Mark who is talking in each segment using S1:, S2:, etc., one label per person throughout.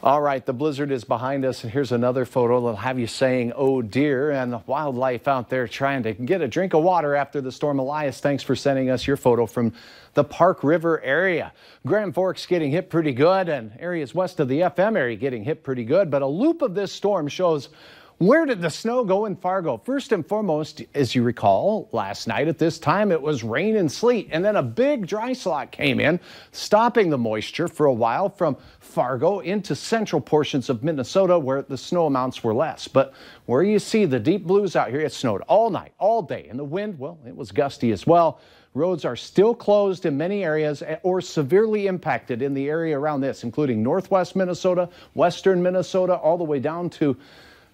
S1: All right, the blizzard is behind us, and here's another photo that'll have you saying, oh dear, and the wildlife out there trying to get a drink of water after the storm Elias. Thanks for sending us your photo from the Park River area. Grand Forks getting hit pretty good, and areas west of the FM area getting hit pretty good, but a loop of this storm shows where did the snow go in Fargo? First and foremost, as you recall, last night at this time it was rain and sleet, and then a big dry slot came in, stopping the moisture for a while from Fargo into central portions of Minnesota where the snow amounts were less. But where you see the deep blues out here, it snowed all night, all day, and the wind, well, it was gusty as well. Roads are still closed in many areas or severely impacted in the area around this, including northwest Minnesota, western Minnesota, all the way down to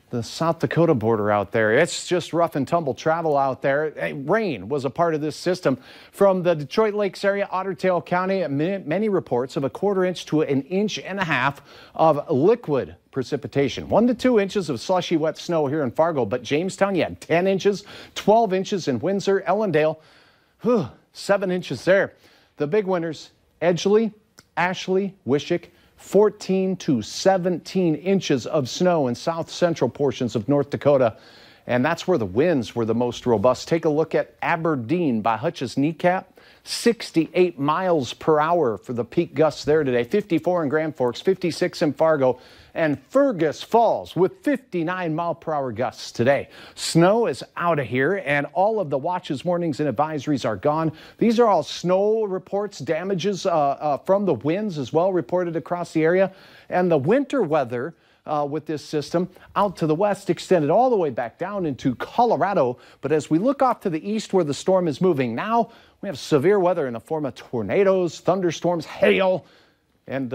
S1: the South Dakota border out there. It's just rough and tumble travel out there. Rain was a part of this system. From the Detroit Lakes area, Otter Tail County, many reports of a 1/4 inch to 1.5 inches of liquid precipitation. 1 to 2 inches of slushy wet snow here in Fargo, but Jamestown, you had 10 inches, 12 inches in Windsor, Ellendale, 7 inches there. The big winners, Edgeley, Ashley, Wishick, 14 to 17 inches of snow in south central portions of North Dakota. And that's where the winds were the most robust. Take a look at Aberdeen by Hutch's Kneecap. 68 miles per hour for the peak gusts there today. 54 in Grand Forks, 56 in Fargo, and Fergus Falls with 59 mile per hour gusts today. Snow is out of here, and all of the watches, warnings, and advisories are gone. These are all snow reports, damages from the winds as well reported across the area. And the winter weather with this system out to the west extended all the way back down into Colorado. But as we look off to the east where the storm is moving now, we have severe weather in the form of tornadoes, thunderstorms, hail, and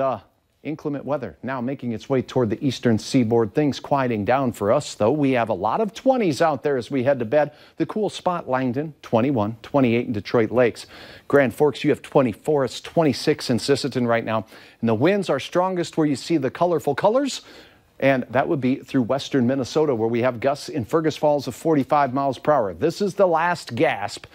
S1: inclement weather now making its way toward the eastern seaboard. Things quieting down for us, though. We have a lot of 20s out there as we head to bed. The cool spot, Langdon, 21, 28 in Detroit Lakes. Grand Forks, you have 24. It's 26 in Sisseton right now. And the winds are strongest where you see the colorful colors. And that would be through western Minnesota, where we have gusts in Fergus Falls of 45 miles per hour. This is the last gasp,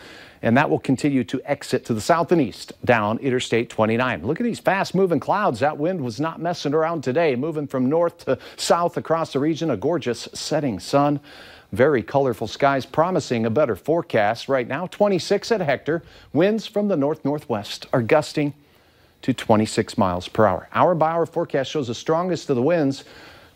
S1: and that will continue to exit to the south and east down Interstate 29. Look at these fast-moving clouds. That wind was not messing around today, moving from north to south across the region. A gorgeous setting sun. Very colorful skies, promising a better forecast right now. 26 at Hector. Winds from the north-northwest are gusting to 26 miles per hour. Hour-by-hour forecast shows the strongest of the winds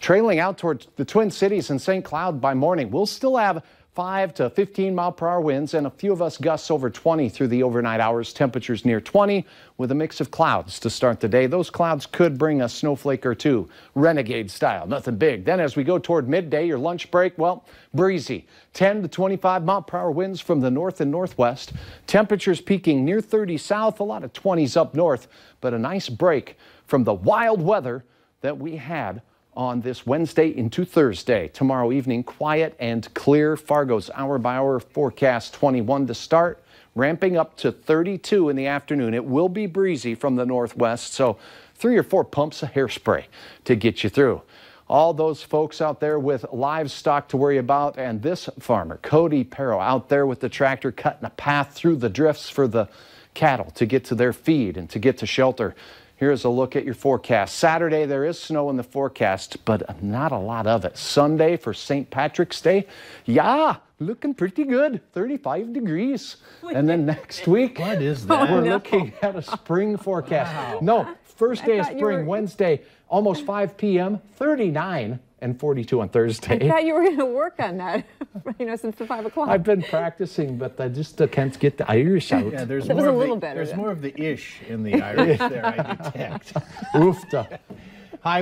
S1: trailing out towards the Twin Cities and St. Cloud by morning. We'll still have 5 to 15 mile per hour winds and a few of us gusts over 20 through the overnight hours. Temperatures near 20 with a mix of clouds to start the day. Those clouds could bring a snowflake or two, renegade style, nothing big. Then as we go toward midday, your lunch break, well, breezy. 10 to 25 mile per hour winds from the north and northwest. Temperatures peaking near 30 south, a lot of 20s up north, but a nice break from the wild weather that we had on this Wednesday into Thursday. Tomorrow evening, quiet and clear. Fargo's hour-by-hour forecast, 21 to start, ramping up to 32 in the afternoon. It will be breezy from the northwest, so 3 or 4 pumps of hairspray to get you through. All those folks out there with livestock to worry about, and this farmer, Cody Perro, out there with the tractor cutting a path through the drifts for the cattle to get to their feed and to get to shelter. Here's a look at your forecast. Saturday, there is snow in the forecast, but not a lot of it. Sunday for St. Patrick's Day, yeah, looking pretty good, 35 degrees. And then next week,
S2: what is that?
S1: We're looking at a spring forecast. Wow. No, first day of spring, Wednesday, almost 5 p.m., 39 and 42 on Thursday.
S3: I thought you were going to work on that, since the 5 o'clock.
S1: I've been practicing, but I just can't get the Irish out.
S2: Yeah, there's
S3: more
S2: of the ish in the Irish there, I detect.
S1: Oofta.
S2: Hi.